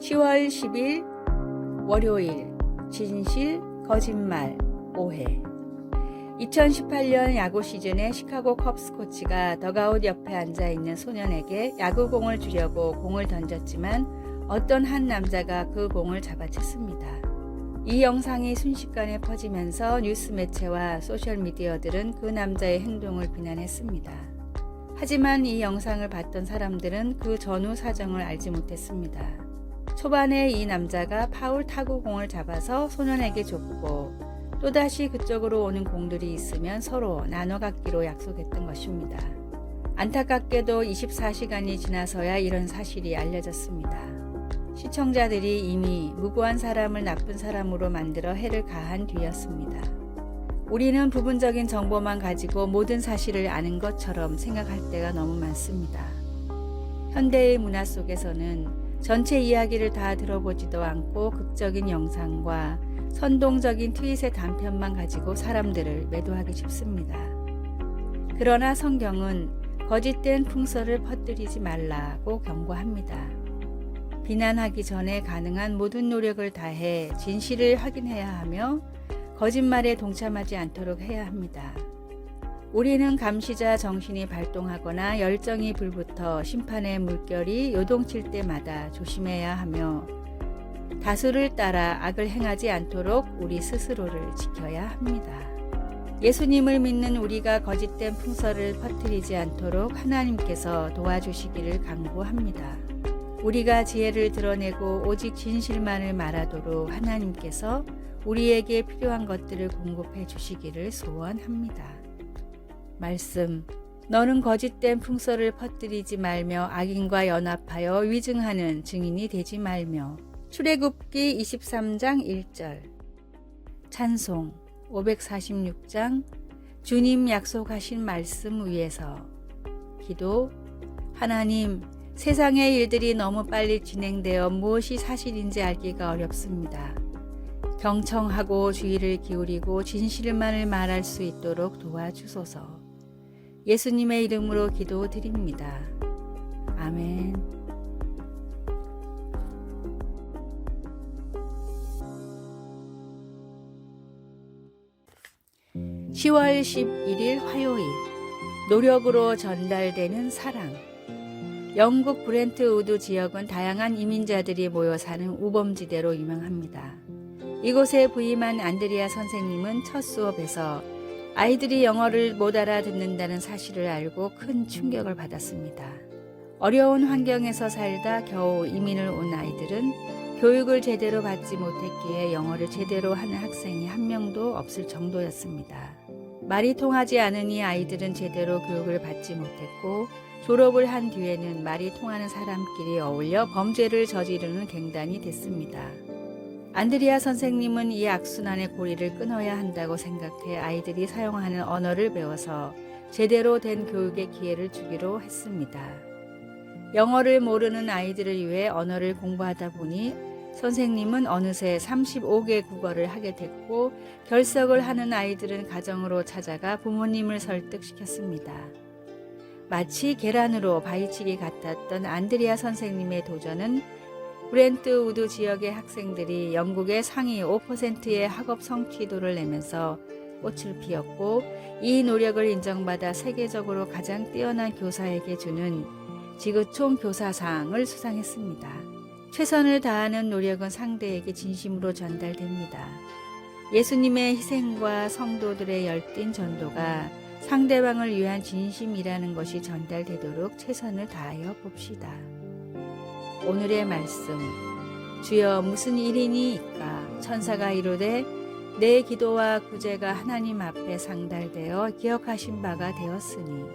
10월 10일 월요일 진실, 거짓말, 오해. 2018년 야구 시즌에 시카고 컵스 코치가 더가웃 옆에 앉아있는 소년에게 야구공을 주려고 공을 던졌지만 어떤 한 남자가 그 공을 잡아챘습니다. 이 영상이 순식간에 퍼지면서 뉴스 매체와 소셜미디어들은 그 남자의 행동을 비난했습니다. 하지만 이 영상을 봤던 사람들은 그 전후 사정을 알지 못했습니다. 초반에 이 남자가 파울 타구 공을 잡아서 소년에게 줬고 또다시 그쪽으로 오는 공들이 있으면 서로 나눠 갖기로 약속했던 것입니다. 안타깝게도 24시간이 지나서야 이런 사실이 알려졌습니다. 시청자들이 이미 무고한 사람을 나쁜 사람으로 만들어 해를 가한 뒤였습니다. 우리는 부분적인 정보만 가지고 모든 사실을 아는 것처럼 생각할 때가 너무 많습니다. 현대의 문화 속에서는 전체 이야기를 다 들어보지도 않고 극적인 영상과 선동적인 트윗의 단편만 가지고 사람들을 매도하기 쉽습니다. 그러나 성경은 거짓된 풍설을 퍼뜨리지 말라고 경고합니다. 비난하기 전에 가능한 모든 노력을 다해 진실을 확인해야 하며 거짓말에 동참하지 않도록 해야 합니다. 우리는 감시자 정신이 발동하거나 열정이 불붙어 심판의 물결이 요동칠 때마다 조심해야 하며 다수를 따라 악을 행하지 않도록 우리 스스로를 지켜야 합니다. 예수님을 믿는 우리가 거짓된 풍설을 퍼뜨리지 않도록 하나님께서 도와주시기를 간구합니다. 우리가 지혜를 드러내고 오직 진실만을 말하도록 하나님께서 우리에게 필요한 것들을 공급해 주시기를 소원합니다. 말씀, 너는 거짓된 풍설을 퍼뜨리지 말며 악인과 연합하여 위증하는 증인이 되지 말며. 출애굽기 23장 1절. 찬송 546장 주님 약속하신 말씀 위에서. 기도, 하나님, 세상의 일들이 너무 빨리 진행되어 무엇이 사실인지 알기가 어렵습니다. 경청하고 주의를 기울이고 진실만을 말할 수 있도록 도와주소서. 예수님의 이름으로 기도드립니다. 아멘. (10월 11일) 화요일. 노력으로 전달되는 사랑. 영국 브렌트 우드 지역은 다양한 이민자들이 모여 사는 우범지대로 유명합니다. 이곳에 부임한 안드리아 선생님은 첫 수업에서 아이들이 영어를 못 알아듣는다는 사실을 알고 큰 충격을 받았습니다. 어려운 환경에서 살다 겨우 이민을 온 아이들은 교육을 제대로 받지 못했기에 영어를 제대로 하는 학생이 한 명도 없을 정도였습니다. 말이 통하지 않으니 아이들은 제대로 교육을 받지 못했고 졸업을 한 뒤에는 말이 통하는 사람끼리 어울려 범죄를 저지르는 갱단이 됐습니다. 안드리아 선생님은 이 악순환의 고리를 끊어야 한다고 생각해 아이들이 사용하는 언어를 배워서 제대로 된 교육의 기회를 주기로 했습니다. 영어를 모르는 아이들을 위해 언어를 공부하다 보니 선생님은 어느새 35개 국어를 하게 됐고 결석을 하는 아이들은 가정으로 찾아가 부모님을 설득시켰습니다. 마치 계란으로 바위치기 같았던 안드리아 선생님의 도전은 브렌트 우드 지역의 학생들이 영국의 상위 5%의 학업 성취도를 내면서 꽃을 피웠고 이 노력을 인정받아 세계적으로 가장 뛰어난 교사에게 주는 지구촌 교사상을 수상했습니다. 최선을 다하는 노력은 상대에게 진심으로 전달됩니다. 예수님의 희생과 성도들의 열띤 전도가 상대방을 위한 진심이라는 것이 전달되도록 최선을 다하여 봅시다. 오늘의 말씀. 주여 무슨 일이니이까? 천사가 이르되 내 기도와 구제가 하나님 앞에 상달되어 기억하신 바가 되었으니.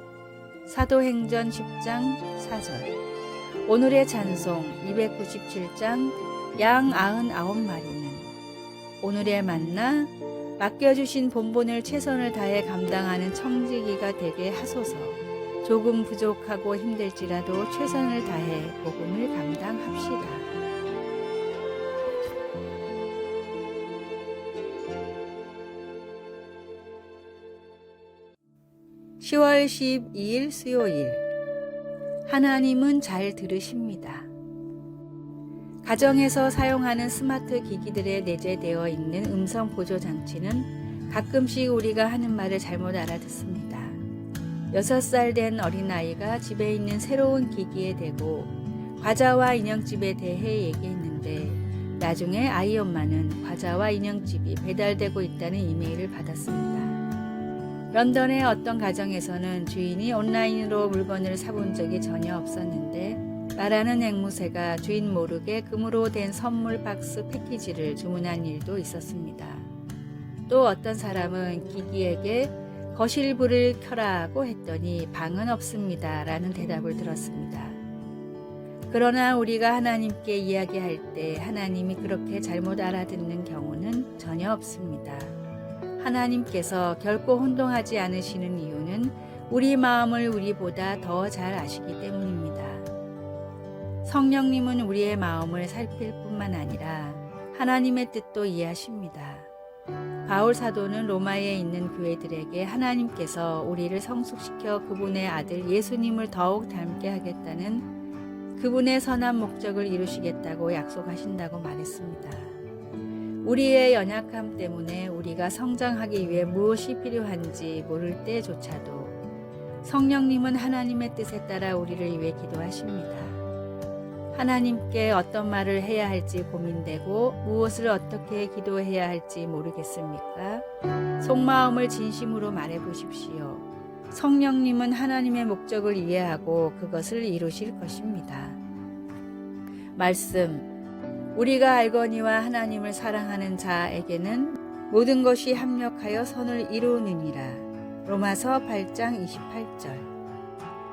사도행전 10장 4절. 오늘의 찬송 297장 양 99마리는. 오늘의 만나. 맡겨주신 본분을 최선을 다해 감당하는 청지기가 되게 하소서. 조금 부족하고 힘들지라도 최선을 다해 복음을 감당합시다. (10월 12일) 수요일. 하나님은 잘 들으십니다. 가정에서 사용하는 스마트 기기들에 내재되어 있는 음성 보조 장치는 가끔씩 우리가 하는 말을 잘못 알아듣습니다. 6살 된 어린아이가 집에 있는 새로운 기기에 대고 과자와 인형집에 대해 얘기했는데 나중에 아이 엄마는 과자와 인형집이 배달되고 있다는 이메일을 받았습니다. 런던의 어떤 가정에서는 주인이 온라인으로 물건을 사본 적이 전혀 없었는데 말하는 앵무새가 주인 모르게 금으로 된 선물 박스 패키지를 주문한 일도 있었습니다. 또 어떤 사람은 기기에게 거실 불을 켜라고 했더니 방은 없습니다 라는 대답을 들었습니다. 그러나 우리가 하나님께 이야기할 때 하나님이 그렇게 잘못 알아듣는 경우는 전혀 없습니다. 하나님께서 결코 혼동하지 않으시는 이유는 우리 마음을 우리보다 더 잘 아시기 때문입니다. 성령님은 우리의 마음을 살필 뿐만 아니라 하나님의 뜻도 이해하십니다. 바울 사도는 로마에 있는 교회들에게 하나님께서 우리를 성숙시켜 그분의 아들 예수님을 더욱 닮게 하겠다는 그분의 선한 목적을 이루시겠다고 약속하신다고 말했습니다. 우리의 연약함 때문에 우리가 성장하기 위해 무엇이 필요한지 모를 때조차도 성령님은 하나님의 뜻에 따라 우리를 위해 기도하십니다. 하나님께 어떤 말을 해야 할지 고민되고 무엇을 어떻게 기도해야 할지 모르겠습니까? 속마음을 진심으로 말해 보십시오. 성령님은 하나님의 목적을 이해하고 그것을 이루실 것입니다. 말씀, 우리가 알거니와 하나님을 사랑하는 자에게는 모든 것이 합력하여 선을 이루느니라. 로마서 8장 28절.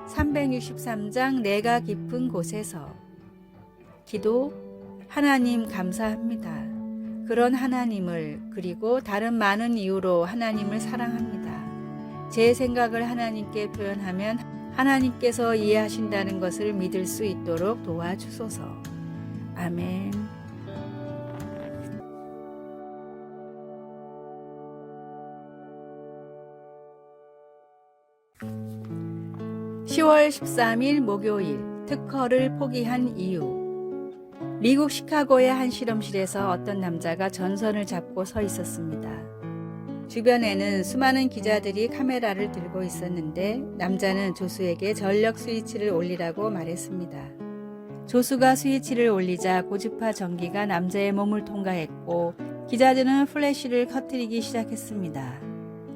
363장 내가 깊은 곳에서 기도, 하나님 감사합니다. 그런 하나님을 그리고 다른 많은 이유로 하나님을 사랑합니다. 제 생각을 하나님께 표현하면 하나님께서 이해하신다는 것을 믿을 수 있도록 도와주소서. 아멘. (10월 13일) 목요일 특허를 포기한 이유. 미국 시카고의 한 실험실에서 어떤 남자가 전선을 잡고 서 있었습니다. 주변에는 수많은 기자들이 카메라를 들고 있었는데 남자는 조수에게 전력 스위치를 올리라고 말했습니다. 조수가 스위치를 올리자 고주파 전기가 남자의 몸을 통과했고 기자들은 플래시를 커트리기 시작했습니다.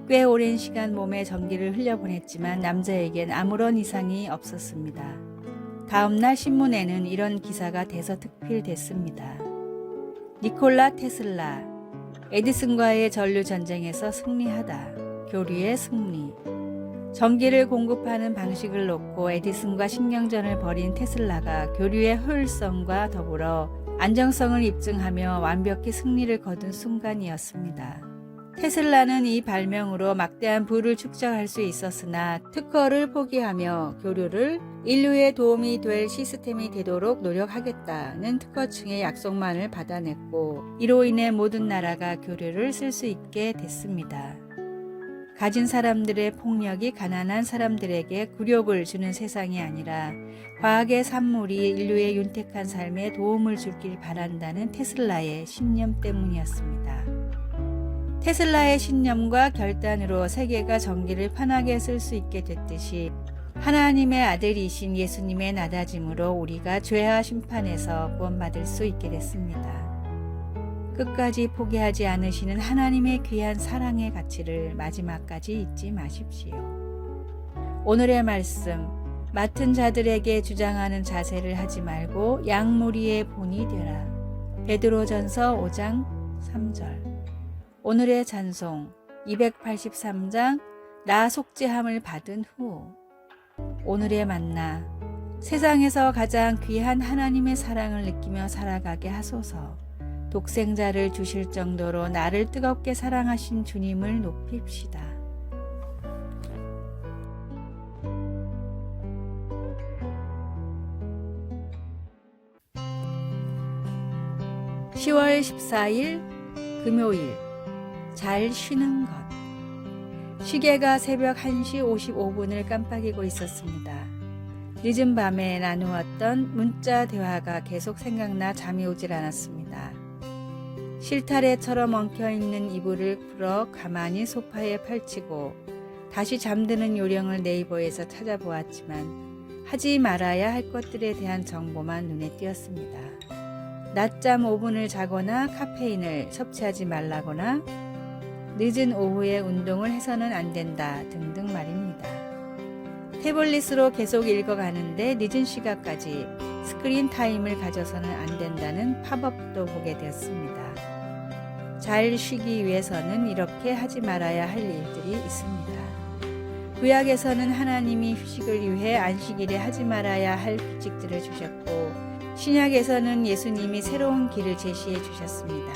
꽤 오랜 시간 몸에 전기를 흘려보냈지만 남자에겐 아무런 이상이 없었습니다. 다음날 신문에는 이런 기사가 대서특필됐습니다. 니콜라 테슬라, 에디슨과의 전류 전쟁에서 승리하다. 교류의 승리. 전기를 공급하는 방식을 놓고 에디슨과 신경전을 벌인 테슬라가 교류의 효율성과 더불어 안정성을 입증하며 완벽히 승리를 거둔 순간이었습니다. 테슬라는 이 발명으로 막대한 부를 축적할 수 있었으나 특허를 포기하며 교류를 인류에 도움이 될 시스템이 되도록 노력하겠다는 특허층의 약속만을 받아냈고 이로 인해 모든 나라가 교류를 쓸 수 있게 됐습니다. 가진 사람들의 폭력이 가난한 사람들에게 굴욕을 주는 세상이 아니라 과학의 산물이 인류의 윤택한 삶에 도움을 주길 바란다는 테슬라의 신념 때문이었습니다. 테슬라의 신념과 결단으로 세계가 전기를 편하게 쓸 수 있게 됐듯이 하나님의 아들이신 예수님의 낮아짐으로 우리가 죄와 심판에서 구원받을 수 있게 됐습니다. 끝까지 포기하지 않으시는 하나님의 귀한 사랑의 가치를 마지막까지 잊지 마십시오. 오늘의 말씀, 맡은 자들에게 주장하는 자세를 하지 말고 양무리의 본이 되라. 베드로전서 5장 3절. 오늘의 찬송 283장 나 속죄함을 받은 후. 오늘의 만나 세상에서 가장 귀한 하나님의 사랑을 느끼며 살아가게 하소서. 독생자를 주실 정도로 나를 뜨겁게 사랑하신 주님을 높입시다. (10월 14일) 금요일 잘 쉬는 것. 시계가 새벽 1시 55분을 깜빡이고 있었습니다. 늦은 밤에 나누었던 문자 대화가 계속 생각나 잠이 오질 않았습니다. 실타래처럼 엉켜있는 이불을 풀어 가만히 소파에 펼치고 다시 잠드는 요령을 네이버에서 찾아보았지만 하지 말아야 할 것들에 대한 정보만 눈에 띄었습니다. 낮잠 5분을 자거나 카페인을 섭취하지 말라거나 늦은 오후에 운동을 해서는 안 된다 등등 말입니다. 태블릿으로 계속 읽어가는데 늦은 시간까지 스크린 타임을 가져서는 안 된다는 팝업도 보게 되었습니다. 잘 쉬기 위해서는 이렇게 하지 말아야 할 일들이 있습니다. 구약에서는 하나님이 휴식을 위해 안식일에 하지 말아야 할 규칙들을 주셨고 신약에서는 예수님이 새로운 길을 제시해 주셨습니다.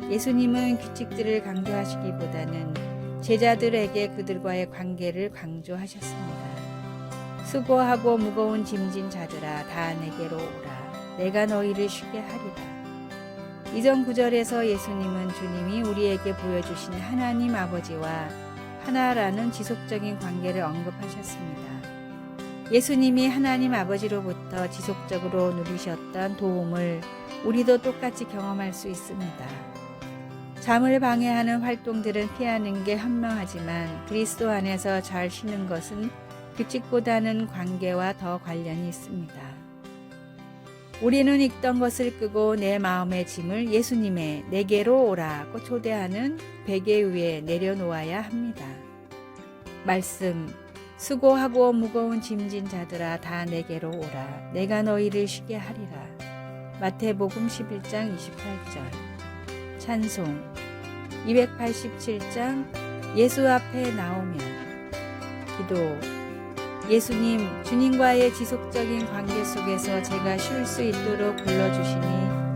예수님은 규칙들을 강조하시기보다는 제자들에게 그들과의 관계를 강조하셨습니다. 수고하고 무거운 짐진 자들아 다 내게로 오라. 내가 너희를 쉬게 하리라. 이전 구절에서 예수님은 주님이 우리에게 보여주신 하나님 아버지와 하나라는 지속적인 관계를 언급하셨습니다. 예수님이 하나님 아버지로부터 지속적으로 누리셨던 도움을 우리도 똑같이 경험할 수 있습니다. 잠을 방해하는 활동들은 피하는 게 현명하지만 그리스도 안에서 잘 쉬는 것은 규칙보다는 관계와 더 관련이 있습니다. 우리는 읽던 것을 끄고 내 마음의 짐을 예수님의 내게로 오라고 초대하는 베개 위에 내려놓아야 합니다. 말씀, 수고하고 무거운 짐진 자들아 다 내게로 오라. 내가 너희를 쉬게 하리라. 마태복음 11장 28절. 찬송 287장 예수 앞에 나오면. 기도. 예수님, 주님과의 지속적인 관계 속에서 제가 쉴 수 있도록 불러주시니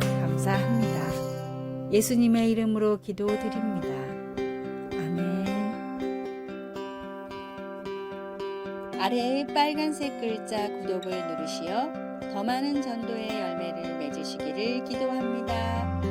감사합니다. 예수님의 이름으로 기도드립니다. 아멘. 아래의 빨간색 글자 구독을 누르시어 더 많은 전도의 열매를 맺으시기를 기도합니다.